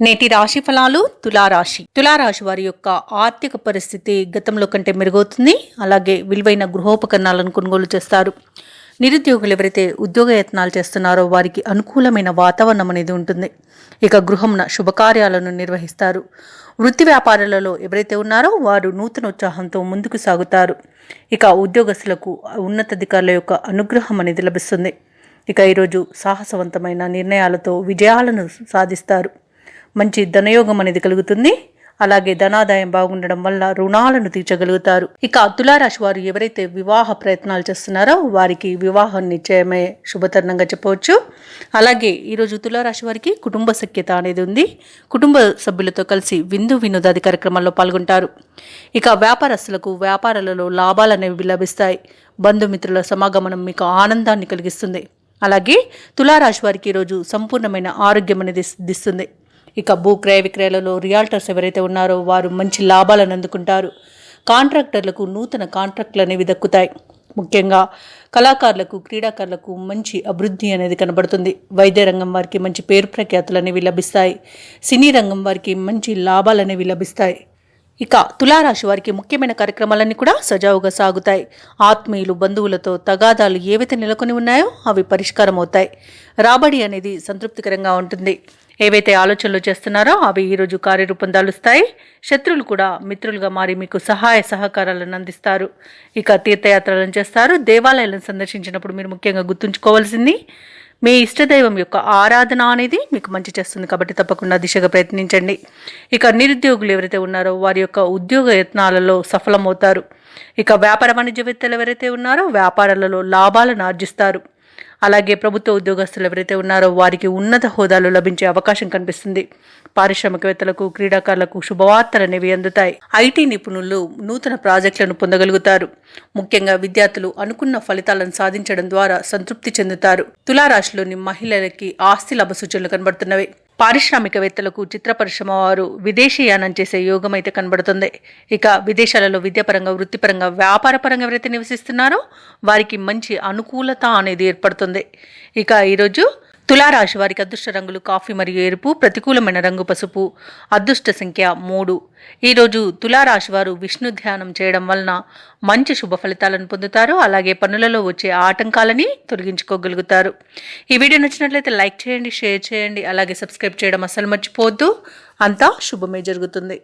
నేటి రాశి ఫలాలు తులారాశి వారి యొక్క ఆర్థిక పరిస్థితి గతంలో కంటే మెరుగవుతుంది. అలాగే విలువైన గృహోపకరణాలను కొనుగోలు చేస్తారు. నిరుద్యోగులు ఎవరైతే ఉద్యోగ యత్నాలు చేస్తున్నారో వారికి అనుకూలమైన వాతావరణం అనేది ఉంటుంది. ఇక గృహంన శుభకార్యాలను నిర్వహిస్తారు. వృత్తి వ్యాపారాలలో ఎవరైతే ఉన్నారో వారు నూతన ఉత్సాహంతో ముందుకు సాగుతారు. ఇక ఉద్యోగస్తులకు ఉన్నతాధికారుల యొక్క అనుగ్రహం అనేది లభిస్తుంది. ఇక ఈరోజు సాహసవంతమైన నిర్ణయాలతో విజయాలను సాధిస్తారు. మంచి ధనయోగం అనేది కలుగుతుంది. అలాగే ధనాదాయం బాగుండడం వల్ల రుణాలను తీర్చగలుగుతారు. ఇక తులారాశి వారు ఎవరైతే వివాహ ప్రయత్నాలు చేస్తున్నారో వారికి వివాహం నిశ్చయమే శుభతరుణంగా చెప్పవచ్చు. అలాగే ఈరోజు తులారాశి వారికి కుటుంబ సఖ్యత అనేది ఉంది. కుటుంబ సభ్యులతో కలిసి విందు వినోదాది కార్యక్రమాల్లో పాల్గొంటారు. ఇక వ్యాపారస్తులకు వ్యాపారాలలో లాభాలు అనేవి లభిస్తాయి. బంధుమిత్రుల సమాగమనం మీకు ఆనందాన్ని కలిగిస్తుంది. అలాగే తులారాశి వారికి ఈరోజు సంపూర్ణమైన ఆరోగ్యం అనేది సిద్ధిస్తుంది. ఇక భూ క్రయ విక్రయాలలో రియాల్టర్స్ ఎవరైతే ఉన్నారో వారు మంచి లాభాలను అందుకుంటారు. కాంట్రాక్టర్లకు నూతన కాంట్రాక్టులు అనేవి దక్కుతాయి. ముఖ్యంగా కళాకారులకు క్రీడాకారులకు మంచి అభివృద్ధి అనేది కనబడుతుంది. వైద్య రంగం వారికి మంచి పేరు ప్రఖ్యాతులు అనేవి లభిస్తాయి. సినీ రంగం వారికి మంచి లాభాలు అనేవి లభిస్తాయి. ఇక తులారాశి వారికి ముఖ్యమైన కార్యక్రమాలన్నీ కూడా సజావుగా సాగుతాయి. ఆత్మీయులు బంధువులతో తగాదాలు ఏవైతే నెలకొని ఉన్నాయో అవి పరిష్కారం అవుతాయి. రాబడి అనేది సంతృప్తికరంగా ఉంటుంది. ఏవైతే ఆలోచనలు చేస్తున్నారో అవి ఈరోజు కార్యరూపం దాలుస్తాయి. శత్రువులు కూడా మిత్రులుగా మారి మీకు సహాయ సహకారాలను అందిస్తారు. ఇక తీర్థయాత్రలను చేస్తారు. దేవాలయాలను సందర్శించినప్పుడు మీరు ముఖ్యంగా గుర్తుంచుకోవాల్సింది మీ ఇష్టదైవం యొక్క ఆరాధన అనేది మీకు మంచి చేస్తుంది. కాబట్టి తప్పకుండా దిశగా ప్రయత్నించండి. ఇక నిరుద్యోగులు ఎవరైతే ఉన్నారో వారి యొక్క ఉద్యోగ యత్నాలలో సఫలమవుతారు. ఇక వ్యాపార వాణిజ్యవేత్తలు ఎవరైతే ఉన్నారో వ్యాపారాలలో లాభాలను ఆర్జిస్తారు. అలాగే ప్రభుత్వ ఉద్యోగస్తులు ఎవరైతే ఉన్నారో వారికి ఉన్నత హోదాలు లభించే అవకాశం కనిపిస్తుంది. పారిశ్రామికవేత్తలకు క్రీడాకారులకు శుభవార్తలు అనేవి అందుతాయి. ఐటీ నిపుణులు నూతన ప్రాజెక్టులను పొందగలుగుతారు. ముఖ్యంగా విద్యార్థులు అనుకున్న ఫలితాలను సాధించడం ద్వారా సంతృప్తి చెందుతారు. తులారాశిలోని మహిళలకి ఆస్తి లాభ సూచనలు కనబడుతున్నవి. పారిశ్రామికవేత్తలకు చిత్ర పరిశ్రమ వారు విదేశీయానం చేసే యోగం అయితే కనబడుతుంది. ఇక విదేశాలలో విద్యాపరంగా వృత్తిపరంగా వ్యాపారపరంగా ఎవరైతే నివసిస్తున్నారో వారికి మంచి అనుకూలత అనేది ఏర్పడుతుంది. ఇక ఈరోజు తులారాశి వారికి అదృష్ట రంగులు కాఫీ మరియు ఎరుపు, ప్రతికూలమైన రంగు పసుపు, అదృష్ట సంఖ్య 3. ఈరోజు తులారాశి వారు విష్ణు ధ్యానం చేయడం వలన మంచి శుభ ఫలితాలను పొందుతారు. అలాగే పనులలో వచ్చే ఆటంకాలని తొలగించుకోగలుగుతారు. ఈ వీడియో నచ్చినట్లయితే లైక్ చేయండి, షేర్ చేయండి, అలాగే సబ్స్క్రైబ్ చేయడం అస్సలు మర్చిపోవద్దు. అంతా శుభమే జరుగుతుంది.